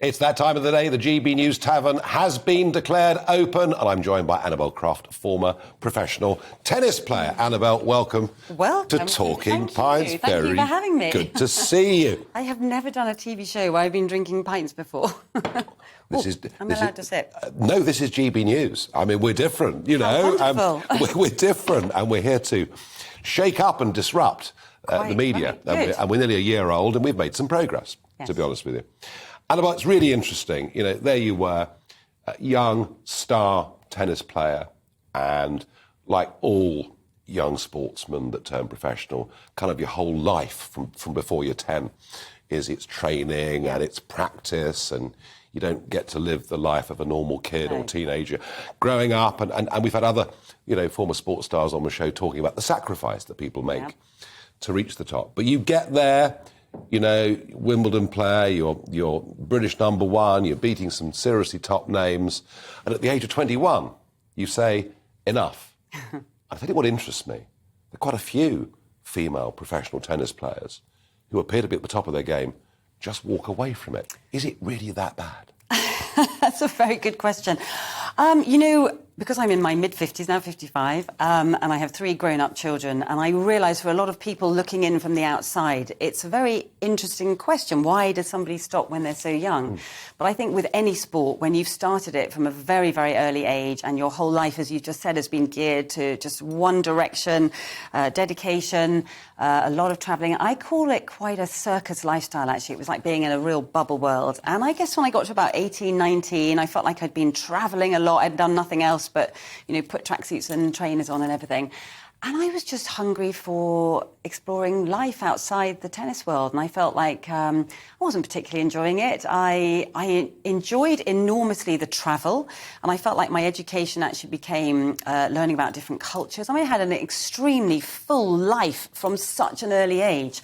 It's that time of the day. The GBNews Tavern has been declared open, and I'm joined by Annabel Croft, former professional tennis player. Annabel, welcome to Talking Pints. Thank you for having me. Good to see you. I have never done a TV show where I've been drinking pints before. I'm allowed to sip. No, this is GBNews. I mean, we're different, you know. Wonderful. We're different, and we're here to shake up and disrupt the media. Right. And we're nearly a year old, and we've made some progress, to be honest with you. Annabel, it's really interesting. You know, there you were, a young star tennis player, and like all young sportsmen that turn professional, kind of your whole life from before you're 10 is it's training and it's practice, and you don't get to live the life of a normal kid or teenager growing up. And we've had other, you know, former sports stars on the show talking about the sacrifice that people make to reach the top. But you get there. You know, Wimbledon player, you're British #1, you're beating some seriously top names, and at the age of 21, you say, enough. I tell you what interests me. There are quite a few female professional tennis players who appear to be at the top of their game just walk away from it. Is it really that bad? That's a very good question. You know, because I'm in my mid-50s, now 55, and I have 3 grown-up children, and I realise for a lot of people looking in from the outside, it's a very interesting question. Why does somebody stop when they're so young? But I think with any sport, when you've started it from a very, very early age, and your whole life, as you just said, has been geared to just one direction, dedication, a lot of travelling. I call it quite a circus lifestyle, actually. It was like being in a real bubble world. And I guess when I got to about 18, 19, I felt like I'd been travelling a lot. I'd done nothing else but, you know, put tracksuits and trainers on and everything. And I was just hungry for exploring life outside the tennis world. And I felt like I wasn't particularly enjoying it. I enjoyed enormously the travel. And I felt like my education actually became learning about different cultures. I mean, I had an extremely full life from such an early age.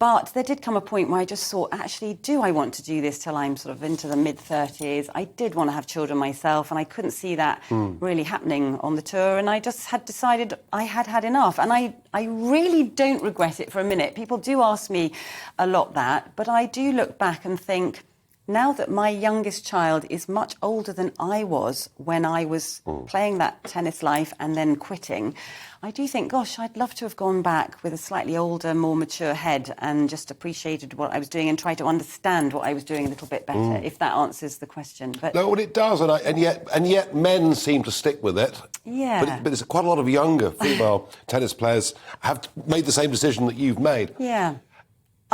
But there did come a point where I just thought, actually, do I want to do this till I'm sort of into the mid-30s? I did want to have children myself, and I couldn't see that really happening on the tour. And I just had decided I had had enough. And I really don't regret it for a minute. People do ask me a lot that, but I do look back and think, now that my youngest child is much older than I was when I was playing that tennis life and then quitting, I do think, gosh, I'd love to have gone back with a slightly older, more mature head and just appreciated what I was doing and tried to understand what I was doing a little bit better, if that answers the question. But no, well, it does, and yet men seem to stick with it. Yeah. But there's quite a lot of younger female tennis players have made the same decision that you've made. Yeah.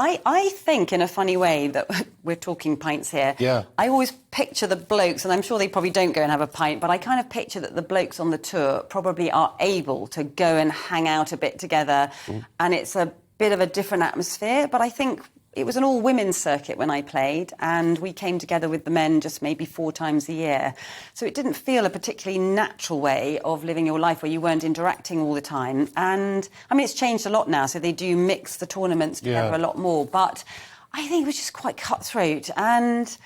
I think, in a funny way, that we're talking pints here. Yeah. I always picture the blokes, and I'm sure they probably don't go and have a pint, but I kind of picture that the blokes on the tour probably are able to go and hang out a bit together, and it's a bit of a different atmosphere. But I think it was an all-women's circuit when I played, and we came together with the men just maybe 4 times a year. So it didn't feel a particularly natural way of living your life where you weren't interacting all the time. And, I mean, it's changed a lot now, so they do mix the tournaments together a lot more. But I think it was just quite cutthroat. And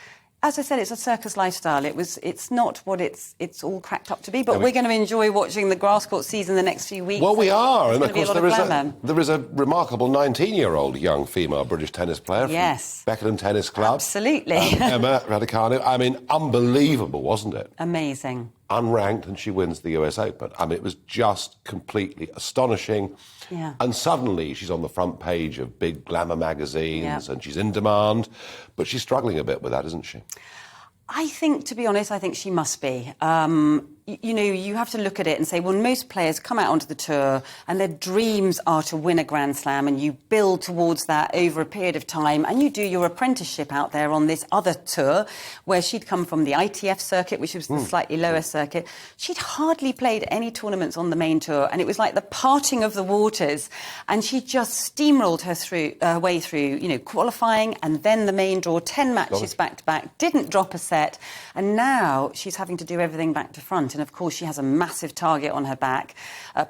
as I said, it's a circus lifestyle. It's not what it's all cracked up to be. But we're going to enjoy watching the grass court season the next few weeks. Well, we are. And, of course, there is a remarkable 19-year-old young female British tennis player from Beckenham Tennis Club. Absolutely. Emma Raducanu. I mean, unbelievable, wasn't it? Amazing. Unranked, and she wins the US Open. I mean, it was just completely astonishing. Yeah. And suddenly she's on the front page of big glamour magazines and she's in demand. But she's struggling a bit with that, isn't she? I think, to be honest, I think she must be. You know, you have to look at it and say, well, most players come out onto the tour and their dreams are to win a Grand Slam, and you build towards that over a period of time, and you do your apprenticeship out there on this other tour, where she'd come from the ITF circuit, which was the slightly lower circuit. She'd hardly played any tournaments on the main tour, and it was like the parting of the waters, and she just steamrolled her way through, you know, qualifying and then the main draw, 10 matches back-to-back, didn't drop a set, and now she's having to do everything back to front. And, of course, she has a massive target on her back.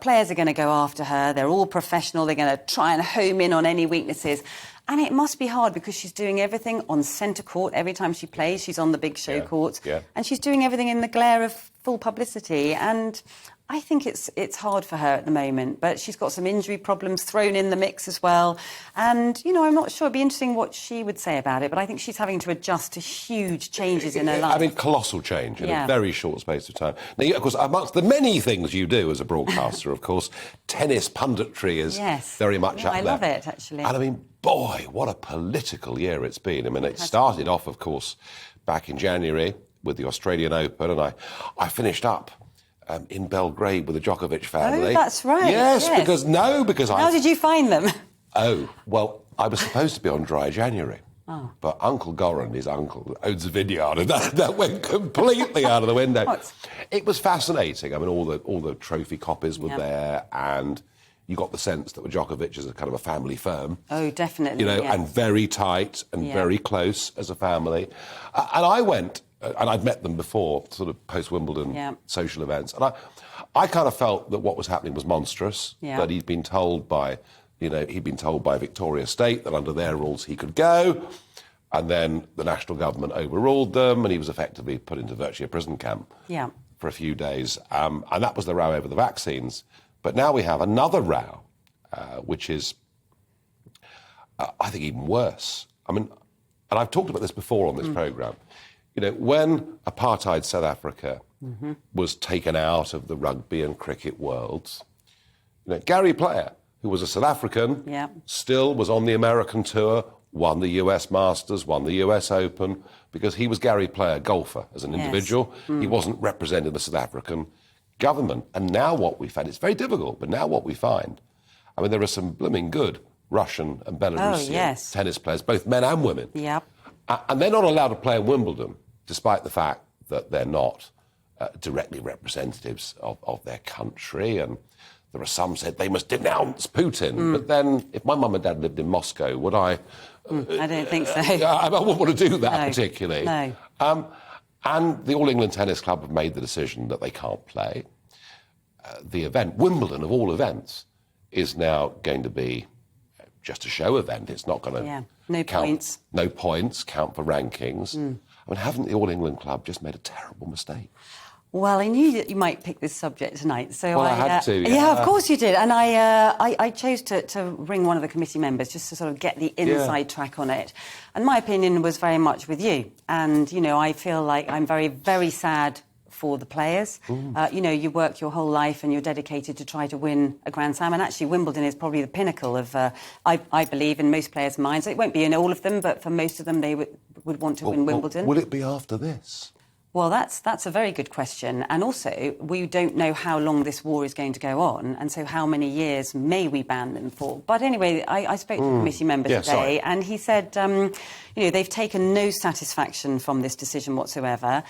Players are going to go after her. They're all professional. They're going to try and home in on any weaknesses. And it must be hard because she's doing everything on centre court. Every time she plays, she's on the big show courts. Yeah. And she's doing everything in the glare of full publicity. And I think it's hard for her at the moment, but she's got some injury problems thrown in the mix as well. And, I'm not sure. It'd be interesting what she would say about it, but I think she's having to adjust to huge changes in her life. I mean, colossal change in a very short space of time. Now, of course, amongst the many things you do as a broadcaster, of course, tennis punditry is very much up there. I love it, actually. And I mean, boy, what a political year it's been. I mean, it started off, of course, back in January with the Australian Open, and I finished up in Belgrade with the Djokovic family. Oh, that's right. Yes, because How did you find them? Oh, well, I was supposed to be on Dry January. Oh. But Uncle Goran, his uncle, owns a vineyard, and that went completely out of the window. It was fascinating. I mean, all the trophy copies were there, and you got the sense that Djokovic is a kind of a family firm. Oh, definitely. And very tight and very close as a family. And I went, and I'd met them before, sort of post-Wimbledon social events, and I kind of felt that what was happening was monstrous, that he'd been told by Victoria State that under their rules he could go, and then the national government overruled them, and he was effectively put into virtually a prison camp for a few days. And that was the row over the vaccines. But now we have another row, which is, I think, even worse. I mean, and I've talked about this before on this programme. When apartheid South Africa was taken out of the rugby and cricket worlds, Gary Player, who was a South African, still was on the American tour, won the US Masters, won the US Open, because he was Gary Player, golfer, as an individual. He wasn't representing the South African government. And now what we find, it's very difficult, but now what we find, I mean, there are some blooming good Russian and Belarusian tennis players, both men and women. And they're not allowed to play in Wimbledon, despite the fact that they're not directly representatives of their country. And there are some said they must denounce Putin. But then, if my mum and dad lived in Moscow, would I... I don't think so. I wouldn't want to do that particularly. No. And the All England Tennis Club have made the decision that they can't play. The event, Wimbledon of all events, is now going to be just a show event. It's not going to no points, count for rankings. I mean, haven't the All England Club just made a terrible mistake? Well, I knew that you might pick this subject tonight, so I had to. Yeah, of course you did, and I chose to ring one of the committee members just to sort of get the inside track on it, and my opinion was very much with you, and I feel like I'm very, very sad for the players. You work your whole life and you're dedicated to try to win a Grand Slam, and actually Wimbledon is probably the pinnacle of, I believe, in most players' minds. It won't be in all of them, but for most of them, they would want to win Wimbledon. Will it be after this? Well, that's a very good question. And also, we don't know how long this war is going to go on, and so how many years may we ban them for. But anyway, I spoke to the committee member today, and he said, they've taken no satisfaction from this decision whatsoever.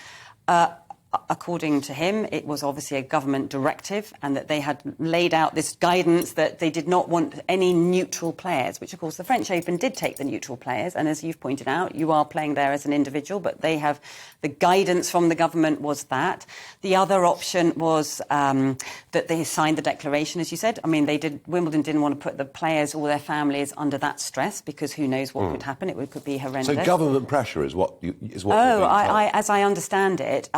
According to him, it was obviously a government directive, and that they had laid out this guidance that they did not want any neutral players, which, of course, the French Open did take the neutral players. And as you've pointed out, you are playing there as an individual, but they have the guidance from the government was that. The other option was that they signed the declaration, as you said. I mean, Wimbledon didn't want to put the players or their families under that stress, because who knows what could happen. It could be horrendous. So government pressure is what as I understand it.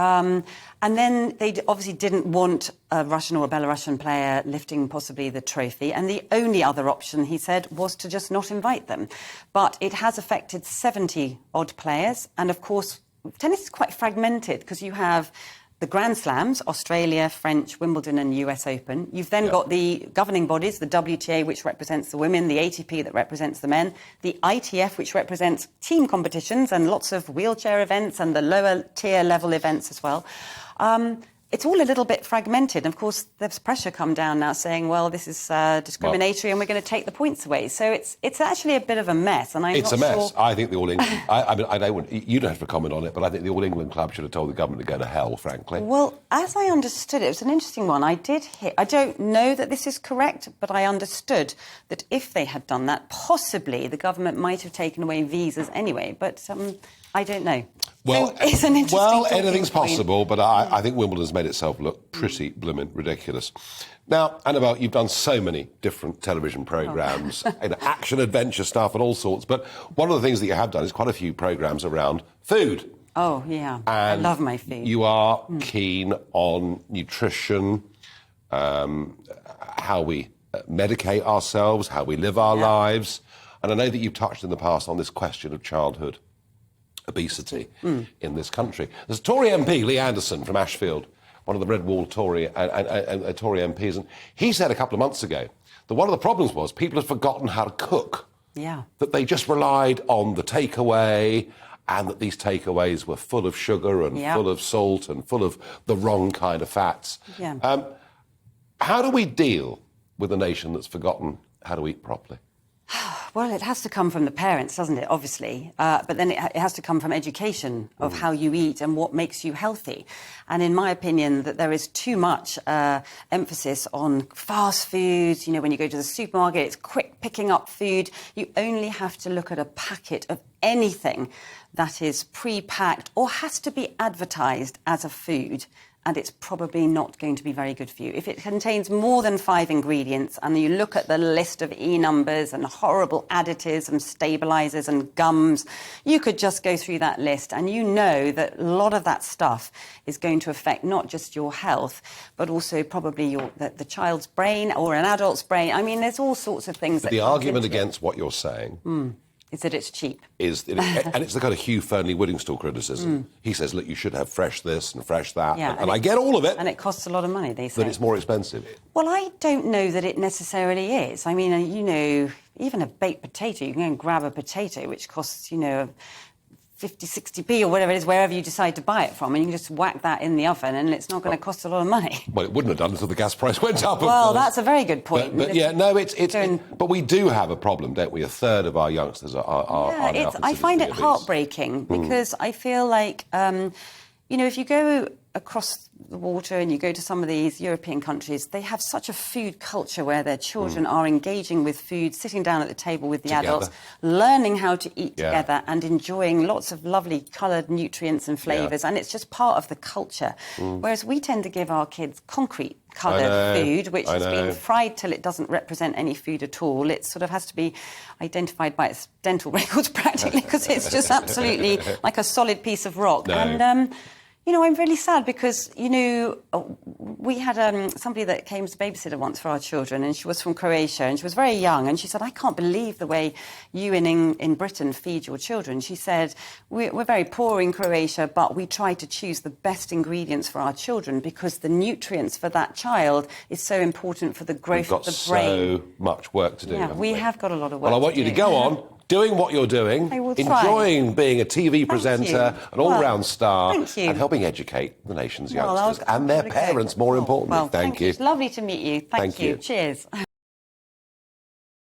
And then they obviously didn't want a Russian or a Belarusian player lifting possibly the trophy. And the only other option, he said, was to just not invite them. But it has affected 70-odd players. And, of course, tennis is quite fragmented, because you have the Grand Slams, Australia, French, Wimbledon and US Open. You've then got the governing bodies, the WTA, which represents the women, the ATP that represents the men, the ITF, which represents team competitions and lots of wheelchair events and the lower tier level events as well. It's all a little bit fragmented. And, of course, there's pressure come down now saying, well, this is discriminatory and we're going to take the points away. So it's actually a bit of a mess. And it's a mess. I think the All England... you don't have to comment on it, but I think the All England Club should have told the government to go to hell, frankly. Well, as I understood it was an interesting one. I don't know that this is correct, but I understood that if they had done that, possibly the government might have taken away visas anyway. But... I don't know. Well, so it's an interesting anything's possible, but I think Wimbledon's made itself look pretty blooming ridiculous. Now, Annabel, you've done so many different television programmes, action, adventure stuff and all sorts, but one of the things that you have done is quite a few programmes around food. Oh, yeah. And I love my food. You are keen on nutrition, how we medicate ourselves, how we live our lives. And I know that you've touched in the past on this question of childhood obesity in this country. There's a Tory MP, Lee Anderson from Ashfield, one of the Red Wall Tory MPs, and he said a couple of months ago that one of the problems was people had forgotten how to cook. Yeah. That they just relied on the takeaway, and that these takeaways were full of sugar and full of salt and full of the wrong kind of fats. Yeah. How do we deal with a nation that's forgotten how to eat properly? Well, it has to come from the parents, doesn't it, obviously? But then it has to come from education of how you eat and what makes you healthy. And in my opinion, that there is too much emphasis on fast foods. You know, when you go to the supermarket, it's quick picking up food. You only have to look at a packet of anything that is pre-packed or has to be advertised as a food, and it's probably not going to be very good for you. If it contains more than 5 ingredients and you look at the list of E numbers and horrible additives and stabilisers and gums, you could just go through that list and you know that a lot of that stuff is going to affect not just your health, but also probably the child's brain or an adult's brain. I mean, there's all sorts of things. But the argument against what you're saying is that it's cheap. And it's the kind of Hugh Fearnley-Whittingstall criticism. He says, look, you should have fresh this and fresh that. Yeah, and I get all of it. And it costs a lot of money, they say. But it's more expensive. Well, I don't know that it necessarily is. I mean, you know, even a baked potato, you can go and grab a potato, which costs, you know, 50, 60p or whatever it is, wherever you decide to buy it from, and you can just whack that in the oven and it's not going to cost a lot of money. Well, it wouldn't have done until the gas price went up, Well, that's a very good point. But yeah, no, but we do have a problem, don't we? A third of our youngsters are now I find it obese. heartbreaking because I feel like, you know, if you go across the water and you go to some of these European countries, they have such a food culture where their children are engaging with food, sitting down at the table with the adults, learning how to eat together and enjoying lots of lovely coloured nutrients and flavours, and it's just part of the culture. Whereas we tend to give our kids concrete coloured food, which has been fried till it doesn't represent any food at all. It sort of has to be identified by its dental records practically because it's just absolutely like a solid piece of rock. And you know, I'm really sad because, you know, we had somebody that came as a babysitter once for our children, and she was from Croatia, and she was very young, and she said, I can't believe the way you in Britain feed your children. She said, we're very poor in Croatia, but we try to choose the best ingredients for our children because the nutrients for that child is so important for the growth of the brain. We've got so much work to do. Yeah, we have got a lot of work to do. Well, I want you to go on doing what you're doing, enjoying being a TV presenter, an all-round star, and helping educate the nation's youngsters and their parents, more importantly. Well, thank you. It's lovely to meet you. Thank you. You. Cheers.